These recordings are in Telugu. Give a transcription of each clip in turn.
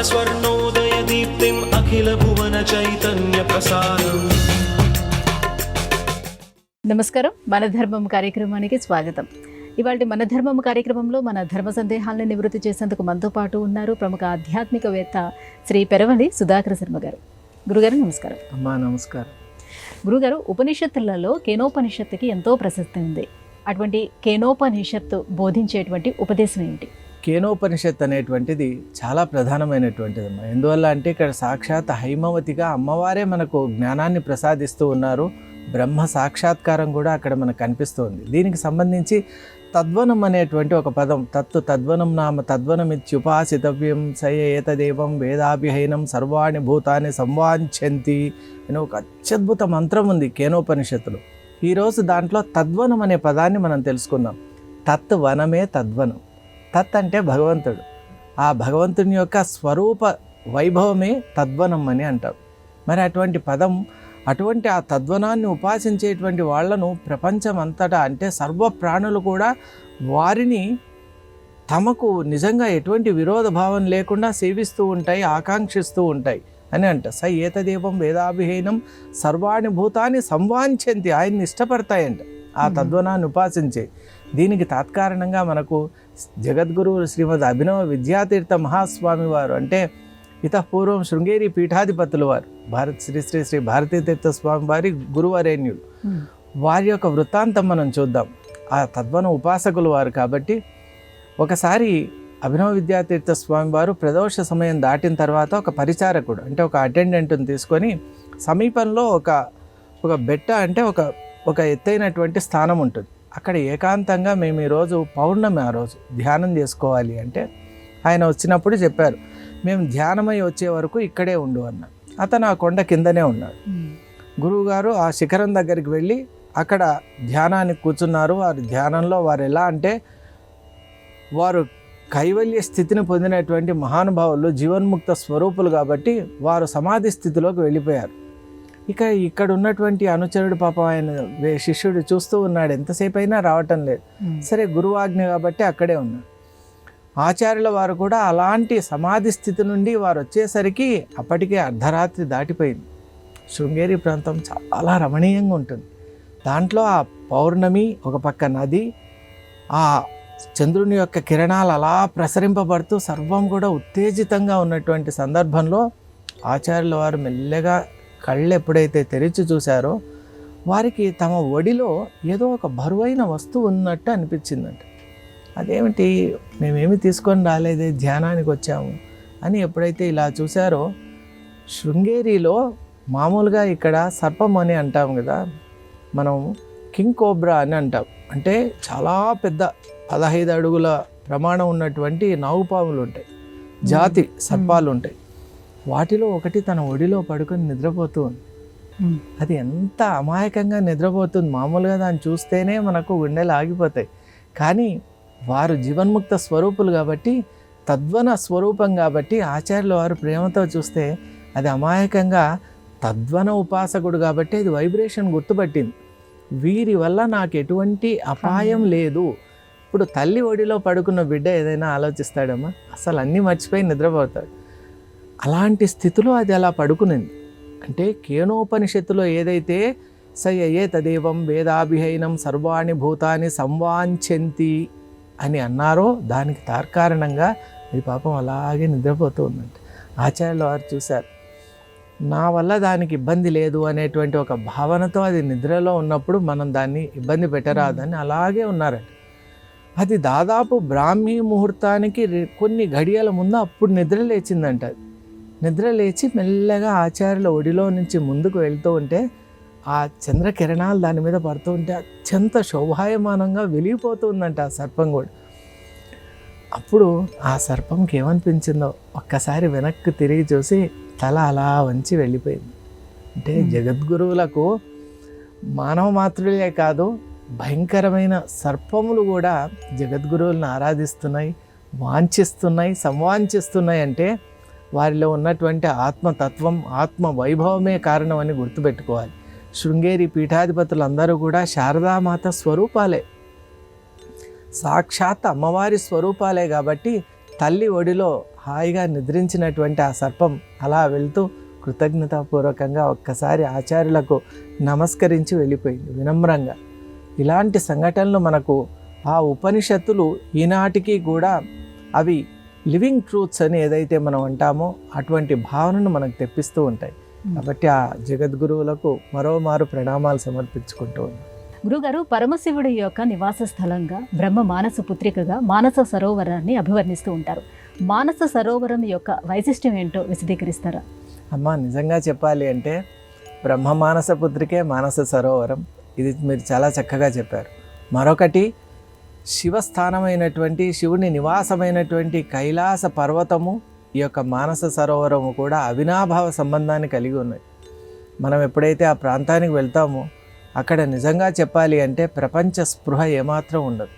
स्वर्णोदयदीप्तिम् अखिलभुवनचैतन्यप्रसारम्। నమస్కారం, మన ధర్మం కార్యక్రమానికి స్వాగతం. ఇవాళ మన ధర్మం కార్యక్రమంలో మన ధర్మ సందేహాలను నివృత్తి చేసేందుకు మనతో పాటు ఉన్నారు ప్రముఖ ఆధ్యాత్మికవేత్త శ్రీ పెరవలి సుధాకర శర్మ గారు. గురుగారు నమస్కారం. అమ్మా నమస్కారం. గురుగారు, ఉపనిషత్తులలో కేనోపనిషత్తుకి ఎంతో ప్రసిద్ధి ఉంది. అటువంటి కేనోపనిషత్తు బోధించేటువంటి ఉపదేశం ఏంటి? కేనోపనిషత్ అనేటువంటిది చాలా ప్రధానమైనటువంటిది అమ్మా. ఎందువల్ల అంటే ఇక్కడ సాక్షాత్ హైమవతిగా అమ్మవారే మనకు జ్ఞానాన్ని ప్రసాదిస్తూ ఉన్నారు. బ్రహ్మ సాక్షాత్కారం కూడా అక్కడ మనకు కనిపిస్తుంది. దీనికి సంబంధించి తద్వనం అనేటువంటి ఒక పదం, తద్వనం నామ తద్వనమిత్యుపాసితవ్యం సయ ఏతదేవం వేదాభిహైనం సర్వాణి భూతాన్ని సంవాంఛంతి అనే ఒక అత్యద్భుత మంత్రం ఉంది కేనోపనిషత్తులో. ఈరోజు దాంట్లో తద్వనం అనే పదాన్ని మనం తెలుసుకుందాం. తత్వనమే తద్వనం. తత్ అంటే భగవంతుడు, ఆ భగవంతుని యొక్క స్వరూప వైభవమే తద్వనం అని అంటారు. మరి అటువంటి పదం, అటువంటి ఆ తద్వనాన్ని ఉపాసించేటువంటి వాళ్లను ప్రపంచం అంతటా అంటే సర్వ ప్రాణులు కూడా వారిని తమకు నిజంగా ఎటువంటి విరోధ భావం లేకుండా సేవిస్తూ ఉంటాయి, ఆకాంక్షిస్తూ ఉంటాయి అని అంట. స ఏతదేవం వేదాభిహీనం సర్వాణి భూతాన్ని సంవాంఛంతి, ఆయన్ని ఇష్టపడతాయంట ఆ తద్వనాన్ని ఉపాసించే. దీనికి తాత్కారణంగా మనకు జగద్గురువు శ్రీమద్ అభినవ విద్యాతీర్థ మహాస్వామి వారు, అంటే ఇతపూర్వం శృంగేరి పీఠాధిపతులు వారు, శ్రీ శ్రీ శ్రీ భారతీతీర్థ స్వామి వారి గురువరేణ్యులు, వారి యొక్క వృత్తాంతం మనం చూద్దాం. ఆ తద్వన ఉపాసకులు వారు కాబట్టి ఒకసారి అభినవ విద్యాతీర్థ స్వామి వారు ప్రదోష సమయం దాటిన తర్వాత ఒక పరిచారకుడు అంటే ఒక అటెండెంట్ని తీసుకొని సమీపంలో ఒక బెట్ట అంటే ఒక ఎత్తైనటువంటి స్థానం ఉంటుంది. అక్కడ ఏకాంతంగా మేము ఈరోజు పౌర్ణమి, ఆ రోజు ధ్యానం చేసుకోవాలి అంటే ఆయన వచ్చినప్పుడు చెప్పారు, మేము ధ్యానమై వచ్చే వరకు ఇక్కడే ఉండు అన్న. అతను ఆ కొండ కిందనే ఉన్నాడు. గురువుగారు ఆ శిఖరం దగ్గరికి వెళ్ళి అక్కడ ధ్యానానికి కూర్చున్నారు. వారి ధ్యానంలో వారు ఎలా అంటే వారు కైవల్య స్థితిని పొందినటువంటి మహానుభావులు, జీవన్ముక్త స్వరూపులు కాబట్టి వారు సమాధి స్థితిలోకి వెళ్ళిపోయారు. ఇక్కడ ఉన్నటువంటి అనుచరుడు పాపం ఆయన శిష్యుడు చూస్తూ ఉన్నాడు, ఎంతసేపు అయినా రావటం లేదు. సరే గురువాజ్ఞ కాబట్టి అక్కడే ఉన్నాడు. ఆచార్యుల వారు కూడా అలాంటి సమాధి స్థితి నుండి వారు వచ్చేసరికి అప్పటికే అర్ధరాత్రి దాటిపోయింది. శృంగేరి ప్రాంతం చాలా రమణీయంగా ఉంటుంది. దాంట్లో ఆ పౌర్ణమి, ఒక పక్క నది, ఆ చంద్రుని యొక్క కిరణాలు అలా ప్రసరింపబడుతూ సర్వం కూడా ఉత్తేజితంగా ఉన్నటువంటి సందర్భంలో ఆచార్యుల వారు మెల్లగా కళ్ళు ఎప్పుడైతే తెరిచి చూశారో వారికి తమ ఒడిలో ఏదో ఒక బరువైన వస్తువు ఉన్నట్టు అనిపించిందంట. అదేమిటి, మేమేమి తీసుకొని రాలేదే, ధ్యానానికి వచ్చాము అని ఎప్పుడైతే ఇలా చూశారో, శృంగేరిలో మామూలుగా ఇక్కడ సర్పం అని అంటాం కదా, మనం కింగ్ కోబ్రా అని అంటాం. అంటే చాలా పెద్ద 15 అడుగుల ప్రమాణం ఉన్నటువంటి నాగుపాములు ఉంటాయి, జాతి సర్పాలు ఉంటాయి. వాటిలో ఒకటి తన ఒడిలో పడుకొని నిద్రపోతూ ఉంది. అది ఎంత అమాయకంగా నిద్రపోతుంది, మామూలుగా దాన్ని చూస్తేనే మనకు గుండెలు ఆగిపోతాయి. కానీ వారు జీవన్ముక్త స్వరూపులు కాబట్టి, తద్వన స్వరూపం కాబట్టి ఆచార్యుల వారు ప్రేమతో చూస్తే అది అమాయకంగా తద్వన ఉపాసకుడు కాబట్టి అది వైబ్రేషన్ గుర్తుపట్టింది. వీరి వల్ల నాకు ఎటువంటి అపాయం లేదు. ఇప్పుడు తల్లి ఒడిలో పడుకున్న బిడ్డ ఏదైనా ఆలోచిస్తాడమ్మా, అసలు అన్నీ మర్చిపోయి నిద్రపోతాడు. అలాంటి స్థితిలో అది అలా పడుకునింది. అంటే కేనోపనిషత్తులో ఏదైతే సయ ఏతదేవం వేదాభిహైనం సర్వాణి భూతాన్ని సంవాంఛంతి అని అన్నారో దానికి తార్కారణంగా ఇది పాపం అలాగే నిద్రపోతూ ఉందంట. ఆచార్యుల వారు చూశారు, నా వల్ల దానికి ఇబ్బంది లేదు అనేటువంటి ఒక భావనతో అది నిద్రలో ఉన్నప్పుడు మనం దాన్ని ఇబ్బంది పెట్టరాదని అలాగే ఉన్నారట. అది దాదాపు బ్రాహ్మీ ముహూర్తానికి కొన్ని గడియల ముందు అప్పుడు నిద్ర లేచిందంట. నిద్ర లేచి మెల్లగా ఆచార్యుల ఒడిలో నుంచి ముందుకు వెళ్తూ ఉంటే ఆ చంద్రకిరణాలు దాని మీద పడుతూ ఉంటే అత్యంత శోభాయమానంగా వెలిగిపోతుందంట ఆ సర్పం కూడా. అప్పుడు ఆ సర్పంకి ఏమనిపించిందో ఒక్కసారి వెనక్కి తిరిగి చూసి తల అలా వంచి వెళ్ళిపోయింది. అంటే జగద్గురువులకు మానవ మాతృలే కాదు, భయంకరమైన సర్పములు కూడా జగద్గురువులను ఆరాధిస్తున్నాయి, వాంఛిస్తున్నాయి, సంవాంఛిస్తున్నాయి. అంటే వారిలో ఉన్నటువంటి ఆత్మతత్వం, ఆత్మ వైభవమే కారణం అని గుర్తుపెట్టుకోవాలి. శృంగేరి పీఠాధిపతులందరూ కూడా శారదామాత స్వరూపాలే, సాక్షాత్ అమ్మవారి స్వరూపాలే. కాబట్టి తల్లి ఒడిలో హాయిగా నిద్రించినటువంటి ఆ సర్పం అలా వెళ్తూ కృతజ్ఞతాపూర్వకంగా ఒక్కసారి ఆచార్యులకు నమస్కరించి వెళ్ళిపోయింది వినమ్రంగా. ఇలాంటి సంఘటనలు మనకు ఆ ఉపనిషత్తులు ఈనాటికి కూడా అవి లివింగ్ ట్రూత్స్ అని ఏదైతే మనం అంటామో అటువంటి భావనను మనకు తెప్పిస్తూ ఉంటాయి. కాబట్టి ఆ జగద్గురువులకు మరోమారు ప్రణామాలు సమర్పించుకుంటూ ఉన్నాం. గురుగారు, పరమశివుడి యొక్క నివాస స్థలంగా బ్రహ్మ మానస పుత్రికగా మానస సరోవరాన్ని అభివర్ణిస్తూ ఉంటారు. మానస సరోవరం యొక్క వైశిష్ట్యం ఏంటో విశదీకరిస్తారా? అమ్మ, నిజంగా చెప్పాలి అంటే బ్రహ్మ మానస పుత్రికే మానస సరోవరం. ఇది మీరు చాలా చక్కగా చెప్పారు. మరొకటి శివస్థానమైనటువంటి శివుని నివాసమైనటువంటి కైలాస పర్వతము ఈ యొక్క మానస సరోవరము కూడా అవినాభావ సంబంధాన్ని కలిగి ఉన్నాయి. మనం ఎప్పుడైతే ఆ ప్రాంతానికి వెళ్తామో అక్కడ నిజంగా చెప్పాలి అంటే ప్రపంచ స్పృహ ఏమాత్రం ఉండదు.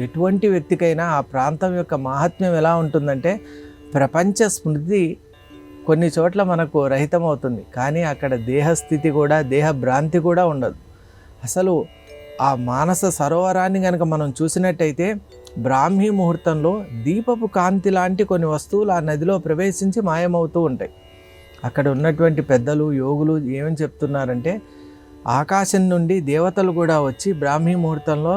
ఎటువంటి వ్యక్తికైనా ఆ ప్రాంతం యొక్క మహాత్మ్యం ఎలా ఉంటుందంటే ప్రపంచ స్మృతి కొన్ని చోట్ల మనకు రహితమవుతుంది, కానీ అక్కడ దేహస్థితి కూడా దేహ భ్రాంతి కూడా ఉండదు. అసలు ఆ మానస సరోవరాన్ని కనుక మనం చూసినట్టయితే బ్రాహ్మీ ముహూర్తంలో దీపపు కాంతి లాంటి కొన్ని వస్తువులు ఆ నదిలో ప్రవేశించి మాయమవుతూ ఉంటాయి. అక్కడ ఉన్నటువంటి పెద్దలు యోగులు ఏమని చెప్తున్నారంటే ఆకాశం నుండి దేవతలు కూడా వచ్చి బ్రాహ్మీ ముహూర్తంలో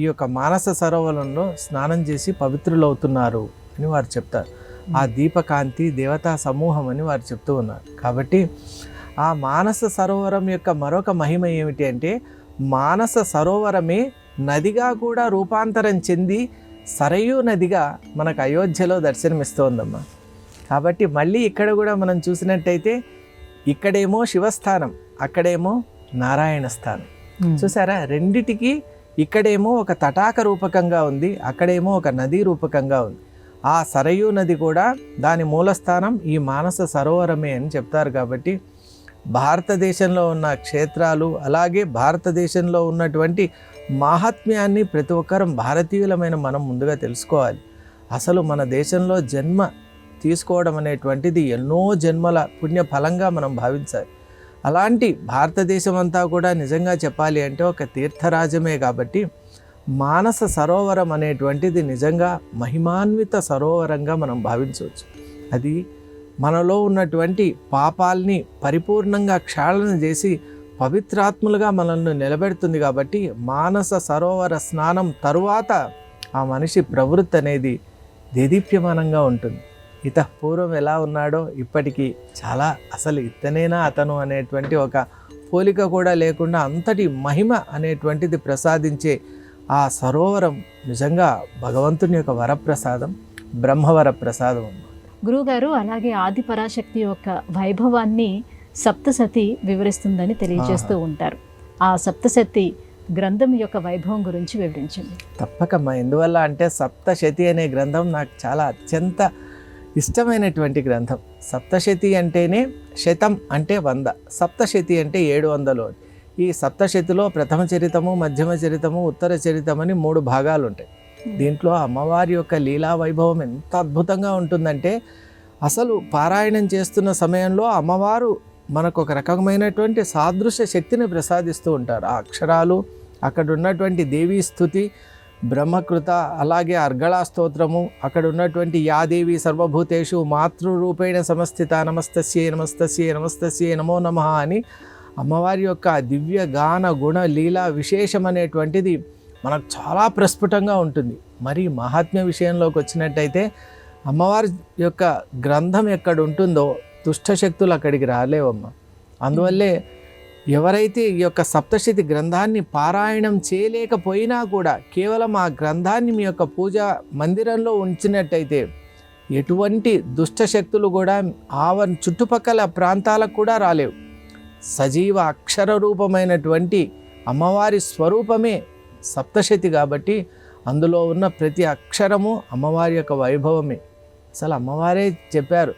ఈ యొక్క మానస సరోవరంలో స్నానం చేసి పవిత్రులవుతున్నారు అని వారు చెప్తారు. ఆ దీపకాంతి దేవతా సమూహం అని వారు చెప్తూ ఉన్నారు. కాబట్టి ఆ మానస సరోవరం యొక్క మరొక మహిమ ఏమిటి అంటే మానస సరోవరమే నదిగా కూడా రూపాంతరం చెంది సరయూ నదిగా మనకు అయోధ్యలో దర్శనమిస్తోందమ్మా. కాబట్టి మళ్ళీ ఇక్కడ కూడా మనం చూసినట్టయితే ఇక్కడేమో శివస్థానం, అక్కడేమో నారాయణ స్థానం. చూసారా, రెండిటికి ఇక్కడేమో ఒక తటాక రూపకంగా ఉంది, అక్కడేమో ఒక నదీ రూపకంగా ఉంది. ఆ సరయూ నది కూడా దాని మూలస్థానం ఈ మానస సరోవరమే అని చెప్తారు. కాబట్టి భారతదేశంలో ఉన్న క్షేత్రాలు అలాగే భారతదేశంలో ఉన్నటువంటి మాహాత్మ్యాన్ని ప్రతి ఒక్కరం భారతీయులమైన మనం ముందుగా తెలుసుకోవాలి. అసలు మన దేశంలో జన్మ తీసుకోవడం అనేటువంటిది ఎన్నో జన్మల పుణ్య ఫలంగా మనం భావించాలి. అలాంటి భారతదేశం అంతా కూడా నిజంగా చెప్పాలి అంటే ఒక తీర్థరాజమే. కాబట్టి మానస సరోవరం అనేటువంటిది నిజంగా మహిమాన్విత సరోవరంగా మనం భావించవచ్చు. అది మనలో ఉన్నటువంటి పాపాల్ని పరిపూర్ణంగా క్షాళన చేసి పవిత్రాత్ములుగా మనల్ని నిలబెడుతుంది. కాబట్టి మానస సరోవర స్నానం తరువాత ఆ మనిషి ప్రవృత్తి అనేది దేదీప్యమానంగా ఉంటుంది. పూర్వం ఎలా ఉన్నాడో ఇప్పటికీ చాలా అసలు ఇతనేనా అతను అనేటువంటి ఒక పోలిక కూడా లేకుండా అంతటి మహిమ అనేటువంటిది ప్రసాదించే ఆ సరోవరం నిజంగా భగవంతుని యొక్క వరప్రసాదం, బ్రహ్మవర ప్రసాదం. గురువుగారు, అలాగే ఆది పరాశక్తి యొక్క వైభవాన్ని సప్తసతి వివరిస్తుందని తెలియజేస్తూ ఉంటారు. ఆ సప్తసతి గ్రంథం యొక్క వైభవం గురించి వివరించండి. తప్పకమ్మా. ఎందువల్ల అంటే సప్తశతి అనే గ్రంథం నాకు చాలా అత్యంత ఇష్టమైనటువంటి గ్రంథం. సప్తశతి అంటేనే శతం అంటే 100, సప్తశతి అంటే 700. ఈ సప్తశతిలో ప్రథమ చరితము, మధ్యమ చరితము, ఉత్తర చరితం అని 3 భాగాలు ఉంటాయి. దీంట్లో అమ్మవారి యొక్క లీలా వైభవం ఎంత అద్భుతంగా ఉంటుందంటే అసలు పారాయణం చేస్తున్న సమయంలో అమ్మవారు మనకు ఒక రకమైనటువంటి సాదృశ్య శక్తిని ప్రసాదిస్తూ ఉంటారు. ఆ అక్షరాలు, అక్కడ ఉన్నటువంటి దేవీ స్తుతి, బ్రహ్మకృత, అలాగే అర్గళా స్తోత్రము, అక్కడ ఉన్నటువంటి యాదేవి సర్వభూతేషు మాతృరూపేణ సమస్థిత నమస్తస్యే నమస్తస్యే నమస్తస్యే నమో నమః అని అమ్మవారి యొక్క దివ్య గాన గుణ లీలా విశేషం అనేటువంటిది మనకు చాలా ప్రస్ఫుటంగా ఉంటుంది. మరి మహాత్మ్య విషయంలోకి వచ్చినట్టయితే అమ్మవారి యొక్క గ్రంథం ఎక్కడ ఉంటుందో దుష్టశక్తులు అక్కడికి రాలేవమ్మ. అందువల్లే ఎవరైతే ఈ యొక్క సప్తశతి గ్రంథాన్ని పారాయణం చేయలేకపోయినా కూడా కేవలం ఆ గ్రంథాన్ని మీ యొక్క పూజా మందిరంలో ఉంచినట్టయితే ఎటువంటి దుష్టశక్తులు కూడా చుట్టుపక్కల ప్రాంతాలకు కూడా రాలేవు. సజీవ అక్షర రూపమైనటువంటి అమ్మవారి స్వరూపమే సప్తశతి. కాబట్టి అందులో ఉన్న ప్రతి అక్షరము అమ్మవారి యొక్క వైభవమే. అసలు అమ్మవారే చెప్పారు,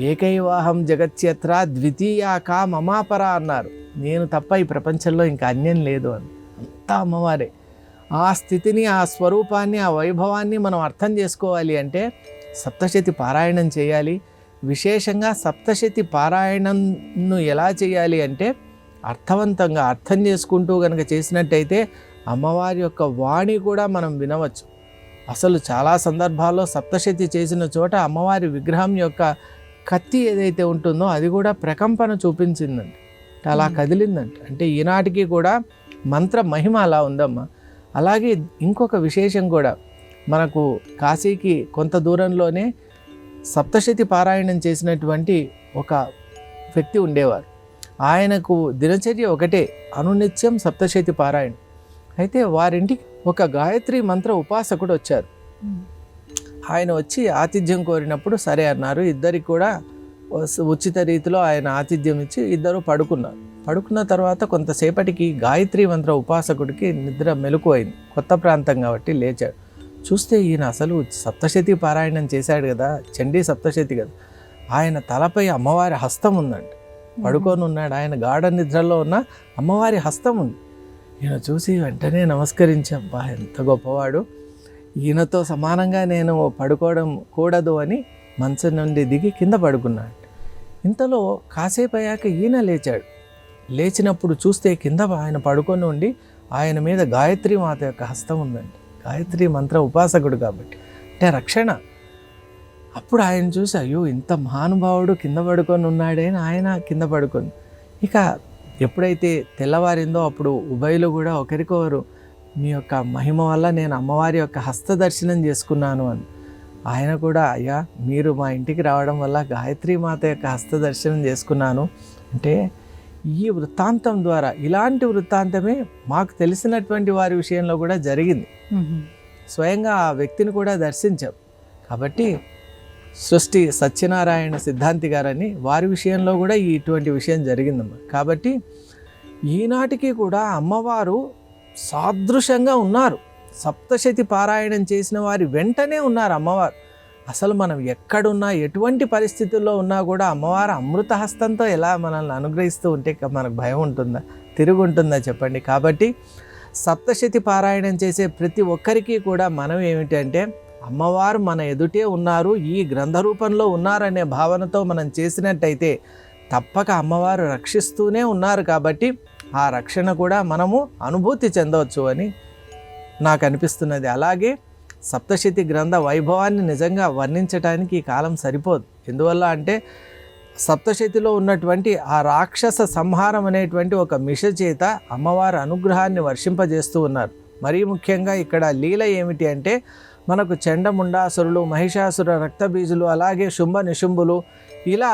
ఏకైవాహం జగత్యత్ర ద్వితీయాక మమాపర అన్నారు. నేను తప్ప ఈ ప్రపంచంలో ఇంకా అన్యం లేదు అని. అంతా అమ్మవారే. ఆ స్థితిని, ఆ స్వరూపాన్ని, ఆ వైభవాన్ని మనం అర్థం చేసుకోవాలి అంటే సప్తశతి పారాయణం చేయాలి. విశేషంగా సప్తశతి పారాయణంను ఎలా చేయాలి అంటే అర్థవంతంగా అర్థం చేసుకుంటూ కనుక చేసినట్టయితే అమ్మవారి యొక్క వాణి కూడా మనం వినవచ్చు. అసలు చాలా సందర్భాల్లో సప్తశతి చేసిన చోట అమ్మవారి విగ్రహం యొక్క కత్తి ఏదైతే ఉంటుందో అది కూడా ప్రకంపన చూపించిందంట, అలా కదిలిందంట. అంటే ఈనాటికి కూడా మంత్ర మహిమ అలా ఉందమ్మా. అలాగే ఇంకొక విశేషం కూడా, మనకు కాశీకి కొంత దూరంలోనే సప్తశతి పారాయణం చేసినటువంటి ఒక వ్యక్తి ఉండేవారు. ఆయనకు దినచర్య ఒకటే, అనునిత్యం సప్తశతి పారాయణం. అయితే వారింటికి ఒక గాయత్రి మంత్ర ఉపాసకుడు వచ్చారు. ఆయన వచ్చి ఆతిథ్యం కోరినప్పుడు సరే అన్నారు. ఇద్దరికి కూడా ఉచిత రీతిలో ఆయన ఆతిథ్యం ఇచ్చి ఇద్దరు పడుకున్నారు. పడుకున్న తర్వాత కొంతసేపటికి గాయత్రి మంత్ర ఉపాసకుడికి నిద్ర మెలకు అయింది. కొత్త ప్రాంతం కాబట్టి లేచాడు. చూస్తే ఈయన అసలు సప్తశతి పారాయణం చేశాడు కదా, చండీ సప్తశతి కదా, ఆయన తలపై అమ్మవారి హస్తం ఉందండి. పడుకొని ఉన్నాడు, ఆయన గాఢ నిద్రలో ఉన్న అమ్మవారి హస్తం ఉంది. ఈయన చూసి వెంటనే నమస్కరించి, అబ్బా ఎంత గొప్పవాడు, ఈయనతో సమానంగా నేను పడుకోవడం కూడదు అని మంచం నుండి దిగి కింద పడుకున్నాడు. ఇంతలో కాసేపు అయ్యాక ఈయన లేచాడు. లేచినప్పుడు చూస్తే కింద ఆయన పడుకొని ఉండి ఆయన మీద గాయత్రి మాత యొక్క హస్తం ఉందండి. గాయత్రి మంత్ర ఉపాసకుడు కాబట్టి అంటే రక్షణ. అప్పుడు ఆయన చూసి, అయ్యో ఇంత మహానుభావుడు కింద పడుకొని ఉన్నాడే అని ఆయన కింద పడుకొని, ఇక ఎప్పుడైతే తెల్లవారిందో అప్పుడు ఉభయులు కూడా ఒకరికొకరు, మీ యొక్క మహిమ వల్ల నేను అమ్మవారి యొక్క హస్త దర్శనం చేసుకున్నాను అని. ఆయన కూడా, అయ్యా మీరు మా ఇంటికి రావడం వల్ల గాయత్రి మాత యొక్క హస్త దర్శనం చేసుకున్నాను అంటే, ఈ వృత్తాంతం ద్వారా ఇలాంటి వృత్తాంతమే మాకు తెలిసినటువంటి వారి విషయంలో కూడా జరిగింది. స్వయంగా ఆ వ్యక్తిని కూడా దర్శించాం. కాబట్టి సృష్టి సత్యనారాయణ సిద్ధాంతి గారని వారి విషయంలో కూడా ఇటువంటి విషయం జరిగిందమ్మా. కాబట్టి ఈనాటికి కూడా అమ్మవారు సాదృశంగా ఉన్నారు. సప్తశతి పారాయణం చేసిన వారి వెంటనే ఉన్నారు అమ్మవారు. అసలు మనం ఎక్కడున్నా ఎటువంటి పరిస్థితుల్లో ఉన్నా కూడా అమ్మవారు అమృత హస్తంతో ఎలా మనల్ని అనుగ్రహిస్తూ ఉంటే మనకు భయం ఉంటుందా, తిరుగు ఉంటుందా చెప్పండి. కాబట్టి సప్తశతి పారాయణం చేసే ప్రతి ఒక్కరికి కూడా మనం ఏమిటంటే, అమ్మవారు మన ఎదుటే ఉన్నారు, ఈ గ్రంథ రూపంలో ఉన్నారనే భావనతో మనం చేసినట్టయితే తప్పక అమ్మవారు రక్షిస్తూనే ఉన్నారు. కాబట్టి ఆ రక్షణ కూడా మనము అనుభూతి చెందవచ్చు అని నాకు అనిపిస్తున్నది. అలాగే సప్తశతి గ్రంథ వైభవాన్ని నిజంగా వర్ణించడానికి ఈ కాలం సరిపోదు. ఎందువల్ల అంటే సప్తశతిలో ఉన్నటువంటి ఆ రాక్షస సంహారం అనేటువంటి ఒక మిష చేత అమ్మవారి అనుగ్రహాన్ని వర్షింపజేస్తూ ఉన్నారు. మరీ ముఖ్యంగా ఇక్కడ లీల ఏమిటి అంటే, మనకు చండముండాసురులు, మహిషాసుర రక్తబీజులు, అలాగే శుంభ నిశుంభులు, ఇలా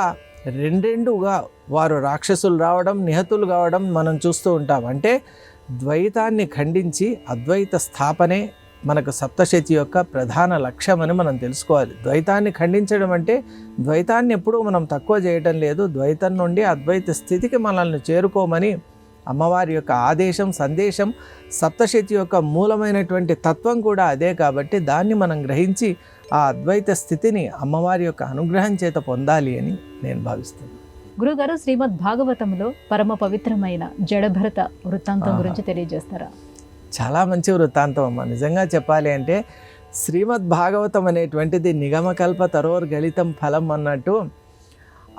రెండెండుగా వారు రాక్షసులు రావడం, నిహతులు కావడం మనం చూస్తూ ఉంటాం. అంటే ద్వైతాన్ని ఖండించి అద్వైత స్థాపనే మనకు సప్తశతి యొక్క ప్రధాన లక్ష్యం అని మనం తెలుసుకోవాలి. ద్వైతాన్ని ఖండించడం అంటే ద్వైతాన్ని ఎప్పుడూ మనం తక్కువ చేయటం లేదు, ద్వైతం నుండి అద్వైత స్థితికి మనల్ని చేరుకోమని అమ్మవారి యొక్క ఆదేశం, సందేశం. సప్తశతి యొక్క మూలమైనటువంటి తత్వం కూడా అదే. కాబట్టి దాన్ని మనం గ్రహించి ఆ అద్వైత స్థితిని అమ్మవారి యొక్క అనుగ్రహం చేత పొందాలి అని నేను భావిస్తున్నాను. గురుగారు, శ్రీమద్ భాగవతంలో పరమ పవిత్రమైన జడభరత వృత్తాంతం గురించి తెలియజేస్తారా? చాలా మంచి వృత్తాంతం అమ్మ. నిజంగా చెప్పాలి అంటే శ్రీమద్ భాగవతం అనేటువంటిది నిగమకల్ప తరోర్ గలితం ఫలం అన్నట్టు,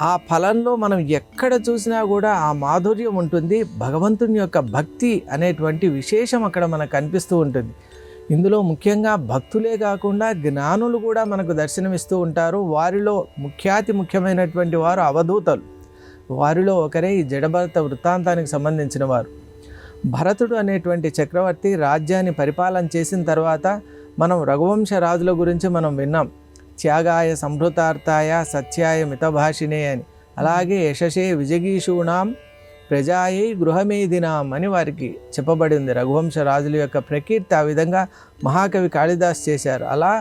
ఆ ఫలంలో మనం ఎక్కడ చూసినా కూడా ఆ మాధుర్యం ఉంటుంది. భగవంతుని యొక్క భక్తి అనేటువంటి విశేషం అక్కడ మనకు కనిపిస్తూ ఉంటుంది. ఇందులో ముఖ్యంగా భక్తులే కాకుండా జ్ఞానులు కూడా మనకు దర్శనమిస్తూ ఉంటారు. వారిలో ముఖ్యమైనటువంటి వారు అవధూతలు. వారిలో ఒకరే ఈ జడభరత వృత్తాంతానికి సంబంధించిన వారు. భరతుడు అనేటువంటి చక్రవర్తి రాజ్యాన్ని పరిపాలన చేసిన తర్వాత మనం రఘువంశ రాజుల గురించి మనం విన్నాం. త్యాగాయ సంభృతార్థాయ సత్యాయ మితభాషినే అని, అలాగే యశసే విజగీషూణాం ప్రజాయై గృహమేదినాం అని వారికి చెప్పబడింది. రఘువంశ రాజుల యొక్క ప్రకీర్తి ఆ విధంగా మహాకవి కాళిదాస్ చేశారు. అలా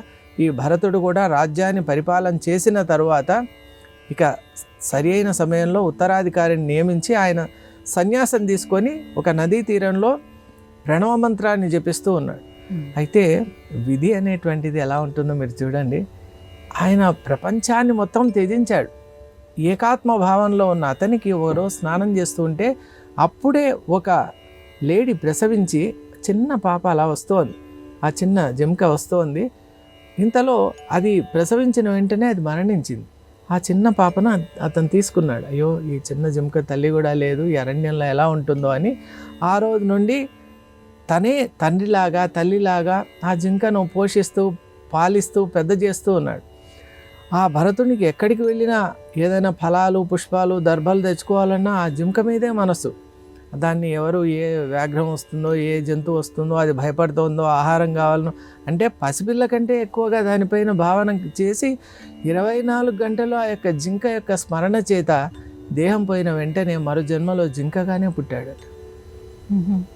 ఈ భరతుడు కూడా రాజ్యాన్ని పరిపాలన చేసిన తరువాత ఇక సరి అయిన సమయంలో ఉత్తరాధికారిని నియమించి ఆయన సన్యాసం తీసుకొని ఒక నదీ తీరంలో ప్రణవ మంత్రాన్ని జపిస్తూ ఉన్నాడు. అయితే విధి అనేటువంటిది ఎలా ఉంటుందో మీరు చూడండి. ఆయన ప్రపంచాన్ని మొత్తం త్యజించాడు. ఏకాత్మ భావంలో ఉన్న అతనికి ఓరో స్నానం చేస్తూ ఉంటే అప్పుడే ఒక లేడీ ప్రసవించి చిన్న పాప అలా వస్తోంది, ఆ చిన్న జంక వస్తోంది. ఇంతలో అది ప్రసవించిన వెంటనే అది మరణించింది. ఆ చిన్న పాపను అతను తీసుకున్నాడు. అయ్యో ఈ చిన్న జంక తల్లి కూడా లేదు, ఈ అరణ్యంలో ఎలా ఉంటుందో అని ఆ రోజు నుండి తనే తండ్రిలాగా తల్లిలాగా ఆ జింకను పోషిస్తూ పాలిస్తూ పెద్ద చేస్తూ ఉన్నాడు. ఆ భరతునికి ఎక్కడికి వెళ్ళినా ఏదైనా ఫలాలు పుష్పాలు దర్భలు తెచ్చుకోవాలన్నా ఆ జింక మీదే మనసు. దాన్ని ఎవరు ఏ వ్యాఘ్రం వస్తుందో ఏ జంతువు వస్తుందో అది భయపడుతుందో ఆహారం కావాలనో అంటే పసిపిల్ల కంటే ఎక్కువగా దానిపైన భావన చేసి 24 గంటలు ఆ యొక్క జింక యొక్క స్మరణ చేత దేహం పోయిన వెంటనే మరో జన్మలో జింకగానే పుట్టాడు.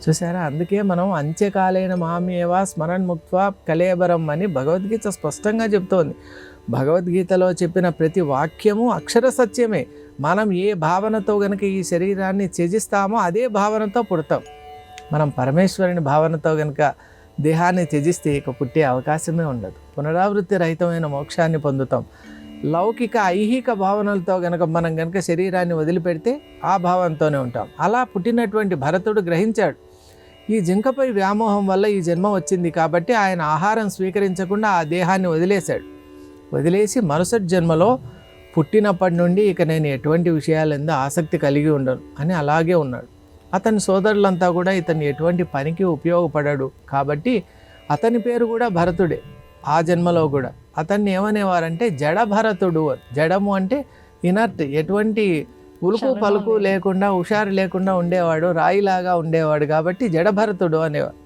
చూసారా, అందుకే మనం అంత్యకాలైన మామేవా స్మరణ్ ముక్త్వా కలేబరం అని భగవద్గీత స్పష్టంగా చెప్తోంది. భగవద్గీతలో చెప్పిన ప్రతి వాక్యము అక్షర సత్యమే. మనం ఏ భావనతో గనక ఈ శరీరాన్ని త్యజిస్తామో అదే భావనతో పుడతాం. మనం పరమేశ్వరుని భావనతో గనక దేహాన్ని త్యజిస్తే ఇక పుట్టే అవకాశమే ఉండదు. పునరావృత్తి రహితమైన మోక్షాన్ని పొందుతాం. లౌకిక ఐహిక భావనలతో గనక మనం గనక శరీరాన్ని వదిలిపెడితే ఆ భావంతోనే ఉంటాం. అలా పుట్టినటువంటి భరతుడు గ్రహించాడు, ఈ జింకపై వ్యామోహం వల్ల ఈ జన్మ వచ్చింది కాబట్టి ఆయన ఆహారం స్వీకరించకుండా ఆ దేహాన్ని వదిలేశాడు. వదిలేసి మరుసటి జన్మలో పుట్టినప్పటి నుండి ఇక నేను ఎటువంటి విషయాలందు ఆసక్తి కలిగి ఉండను అని అలాగే ఉన్నాడు. అతని సోదరులంతా కూడా ఇతను ఎటువంటి పనికి ఉపయోగపడాడు కాబట్టి అతని పేరు కూడా భరతుడే. ఆ జన్మలో కూడా అతన్ని ఏమనేవారంటే జడభరతుడు. జడము అంటే ఇనర్ట్, ఎటువంటి ఉలుకు పలుకు లేకుండా హుషారు లేకుండా ఉండేవాడు, రాయిలాగా ఉండేవాడు కాబట్టి జడభరతుడు అనేవాడు.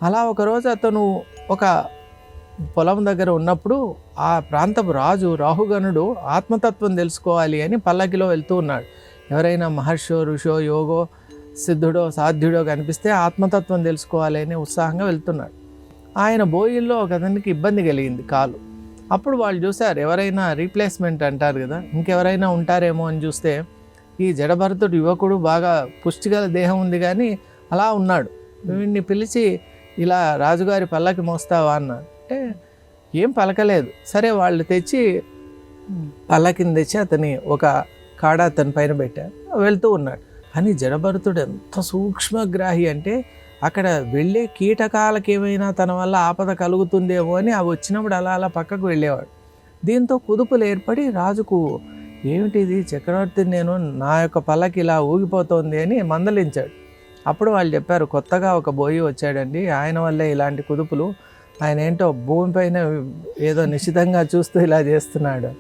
అలా ఒకరోజు అతను ఒక పొలం దగ్గర ఉన్నప్పుడు ఆ ప్రాంతపు రాజు రాహుగణుడు ఆత్మతత్వం తెలుసుకోవాలి అని పల్లకిలో వెళ్తూ ఉన్నాడు. ఎవరైనా మహర్షో ఋషో యోగో సిద్ధుడో సాధ్యుడో కనిపిస్తే ఆత్మతత్వం తెలుసుకోవాలి అని ఉత్సాహంగా వెళ్తున్నాడు. ఆయన బోయిల్లో ఒక అతనికి ఇబ్బంది కలిగింది, కాలు. అప్పుడు వాళ్ళు చూశారు, ఎవరైనా రీప్లేస్మెంట్ అంటారు కదా, ఇంకెవరైనా ఉంటారేమో అని చూస్తే ఈ జడభరతుడు యువకుడు బాగా పుష్టిగల దేహం ఉంది కానీ అలా ఉన్నాడు. వీడిని పిలిచి ఇలా రాజుగారి పల్లకి మోస్తావా అన్నాడు. అంటే ఏం పలకలేదు. సరే వాళ్ళు తెచ్చి పల్లకిని తెచ్చి అతని ఒక కాడ అతని పైన పెట్టారు, వెళ్తూ ఉన్నాడు. అని జడభరతుడు ఎంత సూక్ష్మగ్రాహి అంటే అక్కడ వెళ్ళే కీటకాలకి ఏమైనా తన వల్ల ఆపద కలుగుతుందేమో అని అవి వచ్చినప్పుడు అలా అలా పక్కకు వెళ్ళేవాడు. దీంతో కుదుపులు ఏర్పడి రాజుకు ఏమిటిది చక్రవర్తి, నేను నా యొక్క పల్లకి ఇలా ఊగిపోతోంది అని మందలించాడు. అప్పుడు వాళ్ళు చెప్పారు, కొత్తగా ఒక బోయి వచ్చాడండి, ఆయన వల్లే ఇలాంటి కుదుపులు, ఆయన ఏంటో భూమిపైన ఏదో నిశ్చితంగా చూస్తూ ఇలా చేస్తున్నాడు.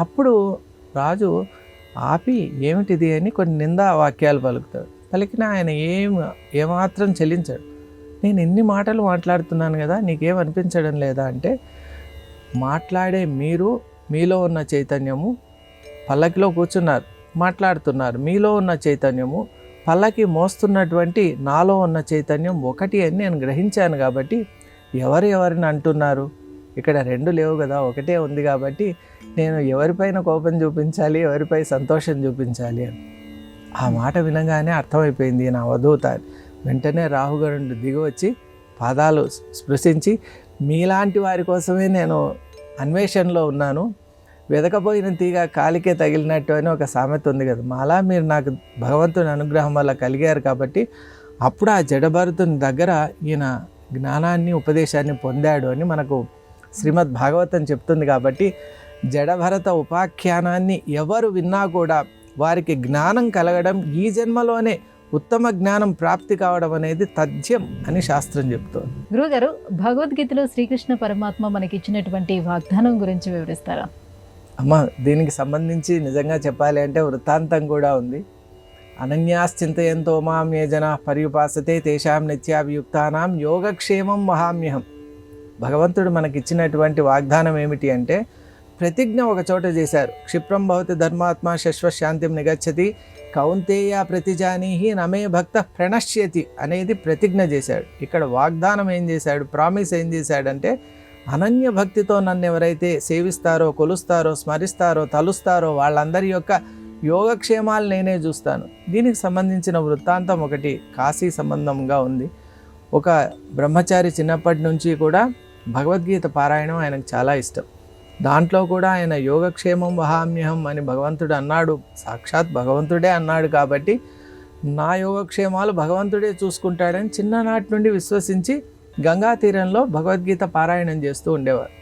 అప్పుడు రాజు ఆపి ఏమిటిది అని కొన్ని నిందా వాక్యాలు పలుకుతాడు. పలికిన ఆయన ఏమాత్రం చెల్లించాడు. నేను ఎన్ని మాటలు మాట్లాడుతున్నాను కదా, నీకేం అనిపించడం లేదా అంటే, మాట్లాడే మీరు, మీలో ఉన్న చైతన్యము పల్లకిలో కూర్చున్నారు మాట్లాడుతున్నారు, మీలో ఉన్న చైతన్యము పల్లకి మోస్తున్నటువంటి నాలో ఉన్న చైతన్యం ఒకటి అని నేను గ్రహించాను కాబట్టి ఎవరిని అంటున్నారు, ఇక్కడ రెండు లేవు కదా, ఒకటే ఉంది కాబట్టి నేను ఎవరిపైన కోపం చూపించాలి, ఎవరిపై సంతోషం చూపించాలి అని. ఆ మాట వినగానే అర్థమైపోయింది నా అవధూత. వెంటనే రాహుగణుడు దిగి వచ్చి పాదాలు స్పృశించి, మీలాంటి వారి కోసమే నేను అన్వేషణలో ఉన్నాను, వెదకపోయిన తీగ కాలికే తగిలినట్టు అని ఒక సామెత ఉంది కదా, అలా మీరు నాకు భగవంతుని అనుగ్రహం వల్ల కలిగారు కాబట్టి అప్పుడు ఆ జడభరతుని దగ్గర ఈయన జ్ఞానాన్ని ఉపదేశాన్ని పొందాడు అని మనకు శ్రీమద్ భాగవతం చెప్తుంది. కాబట్టి జడభరత ఉపాఖ్యానాన్ని ఎవరు విన్నా కూడా వారికి జ్ఞానం కలగడం, ఈ జన్మలోనే ఉత్తమ జ్ఞానం ప్రాప్తి కావడం అనేది తథ్యం అని శాస్త్రం చెప్తోంది. గురుగారు, భగవద్గీతలో శ్రీకృష్ణ పరమాత్మ మనకిచ్చినటువంటి వాగ్దానం గురించి వివరిస్తారా? అమ్మ, దీనికి సంబంధించి నిజంగా చెప్పాలి అంటే వృత్తాంతం కూడా ఉంది. అనన్యాశ్చింతయంతో మాం ఏ జనా పర్యుపాసతే తేషాం నిత్యాభియుక్తానాం యోగక్షేమం వహామ్యహం. భగవంతుడు మనకిచ్చినటువంటి వాగ్దానం ఏమిటి అంటే, ప్రతిజ్ఞ ఒక చోట చేశారు. క్షిప్రం భవతి ధర్మాత్మ శశ్వశాంతిం నిగచ్చతి కౌంతేయ ప్రతిజానీహి నమే భక్త ప్రణశ్యతి అనేది ప్రతిజ్ఞ చేశాడు. ఇక్కడ వాగ్దానం ఏం చేశాడు, ప్రామిస్ ఏం చేశాడంటే, అనన్య భక్తితో నన్ను ఎవరైతే సేవిస్తారో, కొలుస్తారో, స్మరిస్తారో, తలుస్తారో వాళ్ళందరి యొక్క యోగక్షేమాలు నేనే చూస్తాను. దీనికి సంబంధించిన వృత్తాంతం ఒకటి కాశీ సంబంధంగా ఉంది. ఒక బ్రహ్మచారి చిన్నప్పటి నుంచి కూడా భగవద్గీత పారాయణం ఆయనకు చాలా ఇష్టం. దాంట్లో కూడా ఆయన యోగక్షేమం వహామ్యహం అని భగవంతుడు అన్నాడు, సాక్షాత్ భగవంతుడే అన్నాడు కాబట్టి నా యోగక్షేమాలు భగవంతుడే చూసుకుంటాడని చిన్ననాటి నుండి విశ్వసించి గంగా తీరంలో భగవద్గీత పారాయణం చేస్తూ ఉండేవారు.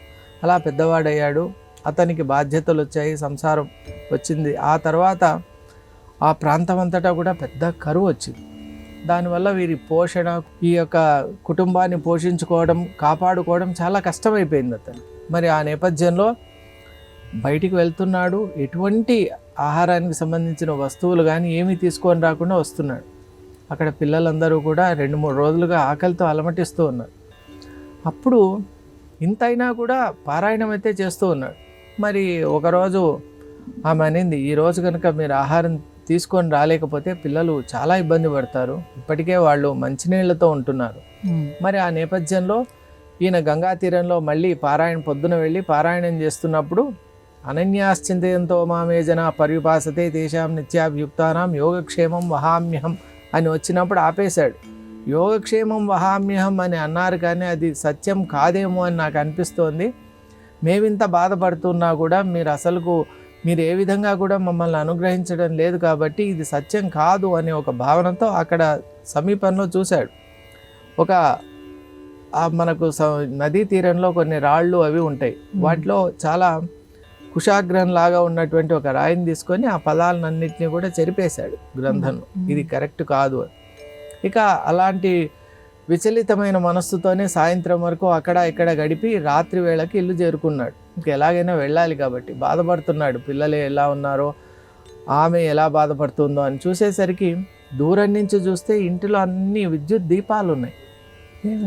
అలా పెద్దవాడయ్యాడు, అతనికి బాధ్యతలు వచ్చాయి, సంసారం వచ్చింది. ఆ తర్వాత ఆ ప్రాంతం అంతటా కూడా పెద్ద కరువు వచ్చింది. దానివల్ల వీరి పోషణ, ఈ యొక్క కుటుంబాన్ని పోషించుకోవడం, కాపాడుకోవడం చాలా కష్టమైపోయింది అతను. మరి ఆ నేపథ్యంలో బయటికి వెళ్తున్నాడు, ఎటువంటి ఆహారానికి సంబంధించిన వస్తువులు కానీ ఏమీ తీసుకొని రాకుండా వస్తున్నాడు. అక్కడ పిల్లలందరూ కూడా 2-3 రోజులుగా ఆకలితో అలమటిస్తూ ఉన్నారు. అప్పుడు ఇంతైనా కూడా పారాయణం అయితే చేస్తూ ఉన్నాడు. మరి ఒకరోజు ఆమె అనింది, ఈరోజు కనుక మీరు ఆహారం తీసుకొని రాలేకపోతే పిల్లలు చాలా ఇబ్బంది పడతారు, ఇప్పటికే వాళ్ళు మంచినీళ్లతో ఉంటున్నారు. మరి ఆ నేపథ్యంలో ఈయన గంగా తీరంలో మళ్ళీ పొద్దున వెళ్ళి పారాయణం చేస్తున్నప్పుడు అనన్యాశ్చింతయంతో మామే జన పర్యుపాసతే తేషాం నిత్యాభియుక్తానాం యోగక్షేమం వహామ్యహం అని వచ్చినప్పుడు ఆపేశాడు. యోగక్షేమం వహామ్యహం అని అన్నారు, కానీ అది సత్యం కాదేమో అని నాకు అనిపిస్తోంది. మేమింత బాధపడుతున్నా కూడా మీరు ఏ విధంగా కూడా మమ్మల్ని అనుగ్రహించడం లేదు, కాబట్టి ఇది సత్యం కాదు అనే ఒక భావనతో అక్కడ సమీపంలో చూశాడు. మనకు నదీ తీరంలో కొన్ని రాళ్ళు అవి ఉంటాయి, వాటిలో చాలా కుశాగ్రం లాగా ఉన్నటువంటి ఒక రాయిని తీసుకొని ఆ పదాలన్నింటినీ కూడా చెరిపేశాడు గ్రంథంలో. ఇది కరెక్ట్ కాదు అని. ఇక అలాంటి విచలితమైన మనస్సుతోనే సాయంత్రం వరకు అక్కడ ఇక్కడ గడిపి రాత్రి వేళకి ఇల్లు చేరుకున్నాడు. ఇంక ఎలాగైనా వెళ్ళాలి కాబట్టి బాధపడుతున్నాడు. పిల్లలు ఎలా ఉన్నారో, ఆమె ఎలా బాధపడుతుందో అని చూసేసరికి దూరం నుంచి చూస్తే ఇంటిలో అన్ని విద్యుత్ దీపాలు ఉన్నాయి.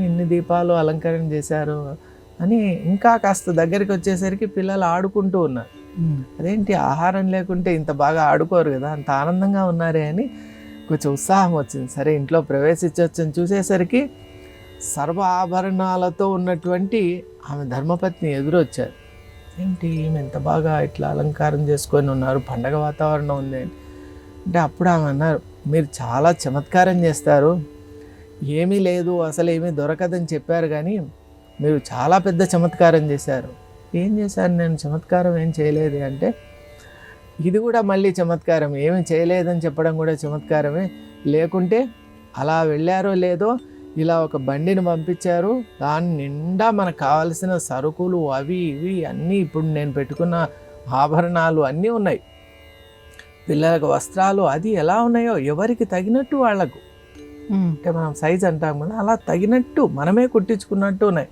ఇన్ని దీపాలు అలంకరణ చేశారు అని ఇంకా కాస్త దగ్గరికి వచ్చేసరికి పిల్లలు ఆడుకుంటూ ఉన్నారు. అదేంటి, ఆహారం లేకుంటే ఇంత బాగా ఆడుకోరు కదా, అంత ఆనందంగా ఉన్నారే అని కొంచెం ఉత్సాహం వచ్చింది. సరే ఇంట్లో ప్రవేశించవచ్చని చూసేసరికి సర్వ ఆభరణాలతో ఉన్నటువంటి ఆమె ధర్మపత్ని ఎదురొచ్చారు. ఏంటి ఈమె ఎంత బాగా ఇట్లా అలంకారం చేసుకొని ఉన్నారు, పండగ వాతావరణం ఉంది అంటే అప్పుడు ఆమె అన్నారు, మీరు చాలా చమత్కారం చేస్తారు, ఏమీ లేదు అసలు ఏమీ దొరకదని చెప్పారు, కానీ మీరు చాలా పెద్ద చమత్కారం చేశారు. ఏం చేశారు? నేను చమత్కారం ఏం చేయలేదు అంటే, ఇది కూడా మళ్ళీ చమత్కారం, ఏమీ చేయలేదని చెప్పడం కూడా చమత్కారమే. లేకుంటే అలా వెళ్ళారో లేదో ఇలా ఒక బండిని పంపించారు, దాని నిండా మనకు కావాల్సిన సరుకులు అవి ఇవి అన్నీ, ఇప్పుడు నేను పెట్టుకున్న ఆభరణాలు అన్నీ ఉన్నాయి, పిల్లలకు వస్త్రాలు అది ఎలా ఉన్నాయో ఎవరికి తగినట్టు వాళ్లకు, అంటే మనం సైజ్ అంటాం కదా, అలా తగినట్టు మనమే కుట్టించుకున్నట్టు ఉన్నాయి.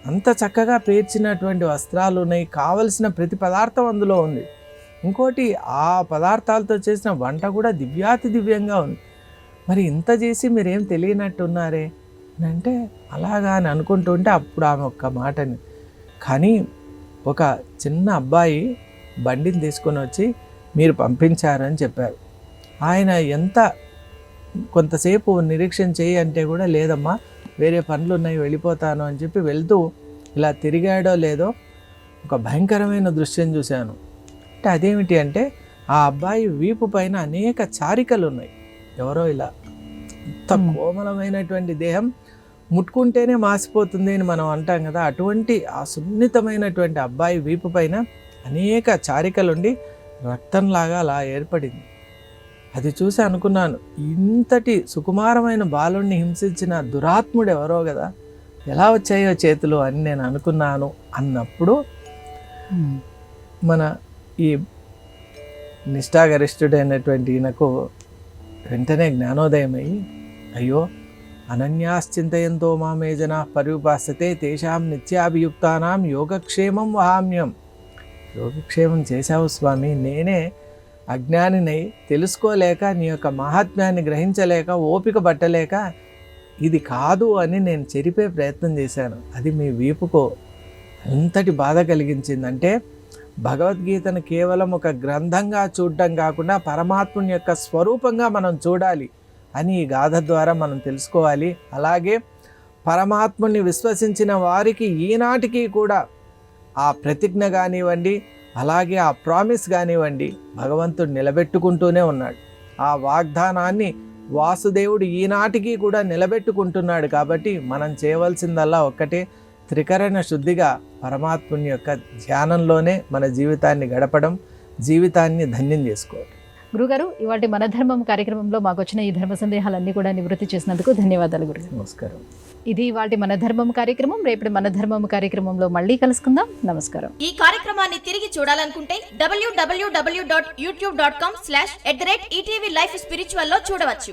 అంత చక్కగా పేర్చినటువంటి వస్త్రాలు ఉన్నాయి, కావలసిన ప్రతి పదార్థం అందులో ఉంది. ఇంకోటి, ఆ పదార్థాలతో చేసిన వంట కూడా దివ్యాతి దివ్యంగా ఉంది. మరి ఇంత చేసి మీరేం తెలియనట్టున్నారే అంటే, అలాగా అని అనుకుంటూ ఉంటే అప్పుడు ఆమె ఒక్క మాటని, కానీ ఒక చిన్న అబ్బాయి బండిని తీసుకొని వచ్చి మీరు పంపించారని చెప్పారు. ఆయన కొంతసేపు నిరీక్షణ చేయి అంటే కూడా, లేదమ్మా వేరే పనులు ఉన్నాయి వెళ్ళిపోతాను అని చెప్పి వెళ్తూ ఇలా తిరిగాడో లేదో ఒక భయంకరమైన దృశ్యం చూశాను. అంటే అదేమిటి అంటే, ఆ అబ్బాయి వీపు పైన అనేక చారికలు ఉన్నాయి. ఎవరో ఇలా ఇంత కోమలమైనటువంటి దేహం ముట్టుకుంటేనే మాసిపోతుంది అని మనం అంటాం కదా, అటువంటి ఆ సున్నితమైనటువంటి అబ్బాయి వీపు పైన అనేక చారికలుండి రక్తంలాగా అలా ఏర్పడింది. అది చూసి అనుకున్నాను, ఇంతటి సుకుమారమైన బాలుణ్ణి హింసించిన దురాత్ముడు ఎవరో కదా, ఎలా వచ్చాయో చేతులు అని నేను అనుకున్నాను. అన్నప్పుడు మన ఈ నిష్ఠాగరిష్ఠుడైనటువంటి ఈయనకు వెంటనే జ్ఞానోదయం అయ్యి, అయ్యో అనన్యాశ్చింతయంతో మామే జనా పర్యుపాసతే తేషాం నిత్యాభియుక్తానాం యోగక్షేమం వహామ్యం. యోగక్షేమం చేశావు స్వామి, నేనే అజ్ఞానినై తెలుసుకోలేక, నీ యొక్క మహాత్మ్యాన్ని గ్రహించలేక, ఓపిక పట్టలేక ఇది కాదు అని నేను చెరిపే ప్రయత్నం చేశాను. అది మీ వీపుకు అంతటి బాధ కలిగించిందంటే, భగవద్గీతను కేవలం ఒక గ్రంథంగా చూడటం కాకుండా పరమాత్ముని యొక్క స్వరూపంగా మనం చూడాలి అని ఈ గాథ ద్వారా మనం తెలుసుకోవాలి. అలాగే పరమాత్ముని విశ్వసించిన వారికి ఈనాటికి కూడా ఆ ప్రతిజ్ఞ కానివ్వండి, అలాగే ఆ ప్రామిస్ కానివ్వండి, భగవంతుడు నిలబెట్టుకుంటూనే ఉన్నాడు. ఆ వాగ్దానాన్ని వాసుదేవుడు ఈనాటికి కూడా నిలబెట్టుకుంటున్నాడు. కాబట్టి మనం చేయవలసిందల్లా ఒక్కటే, త్రికరణ శుద్ధిగా పరమాత్ముని యొక్క ధ్యానంలోనే మన జీవితాన్ని గడపడం, జీవితాన్ని ధన్యం చేసుకోవడం. గురుగారు, ఇవాటి మన ధర్మం కార్యక్రమంలో మాకు వచ్చిన ఈ ధర్మ సందేహాలన్నీ కూడా నివృత్తి చేసినందుకు ధన్యవాదాలు గురుగారు. నమస్కారం. ఇది ఇవాటి మన ధర్మం కార్యక్రమం. రేపటి మన ధర్మం కార్యక్రమంలో మళ్ళీ కలుసుకుందాం. నమస్కారం. ఈ కార్యక్రమాన్ని తిరిగి చూడాలనుకుంటే www.youtube.com/@ETV Life Spiritual లో చూడవచ్చు.